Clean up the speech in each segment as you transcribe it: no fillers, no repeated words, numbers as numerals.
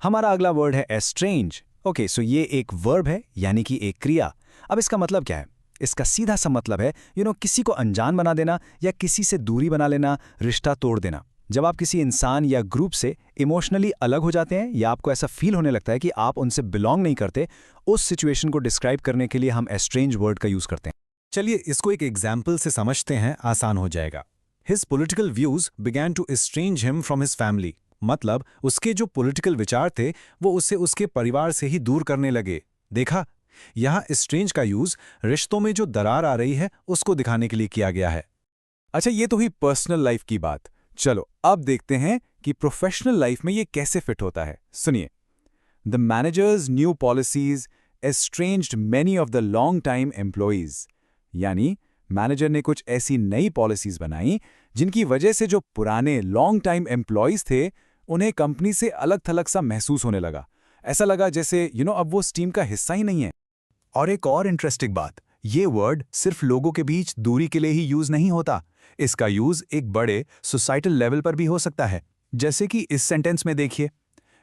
हमारा अगला वर्ड है एस्ट्रेंज। ओके, सो ये एक वर्ब है, यानी कि एक क्रिया। अब इसका मतलब क्या है? इसका सीधा सा मतलब है किसी को अनजान बना देना या किसी से दूरी बना लेना, रिश्ता तोड़ देना। जब आप किसी इंसान या ग्रुप से इमोशनली अलग हो जाते हैं या आपको ऐसा फील होने लगता है कि आप उनसे बिलोंग नहीं करते, उस सिचुएशन को डिस्क्राइब करने के लिए हम एस्ट्रेंज वर्ड का यूज करते हैं। चलिए इसको एक एग्जाम्पल से समझते हैं, आसान हो जाएगा। His political views began to estrange him from his family। मतलब उसके जो पॉलिटिकल विचार थे वो उसे उसके परिवार से ही दूर करने लगे। देखा, यहाँ estrange का यूज रिश्तों में जो दरार आ रही है उसको दिखाने के लिए किया गया है। अच्छा, ये तो हुई पर्सनल लाइफ की बात। चलो अब देखते हैं कि प्रोफेशनल लाइफ में ये कैसे फिट होता है। सुनिए, the managers new policies estranged many of the long time employees. यानी मैनेजर ने कुछ ऐसी नई पॉलिसीज बनाई जिनकी वजह से जो पुराने लॉन्ग टाइम एम्प्लॉइज थे उन्हें कंपनी से अलग थलग सा महसूस होने लगा। ऐसा लगा जैसे अब वो उस टीम का हिस्सा ही नहीं है। और एक और इंटरेस्टिंग बात, ये वर्ड सिर्फ लोगों के बीच दूरी के लिए ही यूज नहीं होता, इसका यूज एक बड़े सोसाइटल लेवल पर भी हो सकता है। जैसे कि इस सेंटेंस में देखिए,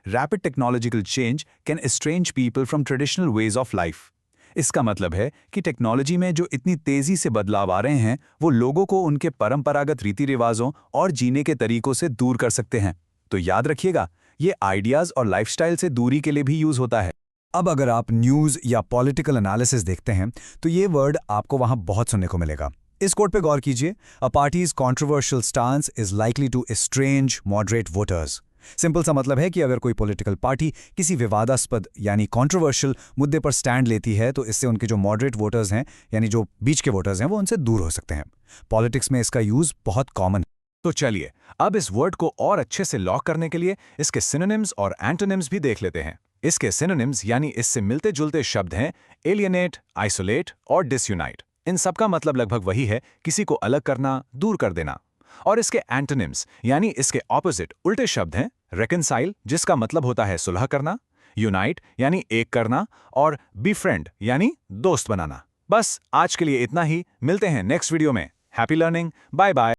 rapid technological change can estrange people from traditional ways of life. इसका मतलब है कि टेक्नोलॉजी में जो इतनी तेजी से बदलाव आ रहे हैं वो लोगों को उनके परंपरागत रीति रिवाजों और जीने के तरीकों से दूर कर सकते हैं। तो याद रखिएगा, ये आइडियाज और लाइफस्टाइल से दूरी के लिए भी यूज होता है। अब अगर आप न्यूज़ या पॉलिटिकल एनालिसिस देखते हैं तो ये वर्ड आपको वहां बहुत सुनने को मिलेगा। इस कोट पे गौर कीजिए, uh party's controversial stance is likely to estrange moderate voters. Simple सा मतलब है कि अगर कोई पॉलिटिकल पार्टी किसी विवादास्पद यानी कॉन्ट्रोवर्शियल मुद्दे पर स्टैंड लेती है तो इससे उनके जो मॉडरेट वोटर्स हैं, यानी जो बीच के वोटर्स हैं, वो उनसे दूर हो सकते हैं। पॉलिटिक्स में इसका यूज बहुत कॉमन है। तो चलिए अब इस वर्ड को और अच्छे से लॉक करने के लिए इसके सिनोनिम्स और एंटोनिम्स भी देख लेते हैं। इसके सिनोनिम्स यानी इससे मिलते जुलते शब्द हैं एलियनेट, आइसोलेट और डिसयूनाइट। इन सब का मतलब लगभग वही है, किसी को अलग करना, दूर कर देना। और इसके एंटोनिम्स यानी इसके ऑपोजिट उल्टे शब्द हैं रेकनसाइल, जिसका मतलब होता है सुलह करना, यूनाइट यानी एक करना, और बीफ्रेंड यानी दोस्त बनाना। बस आज के लिए इतना ही, मिलते हैं नेक्स्ट वीडियो में। Happy learning, bye bye.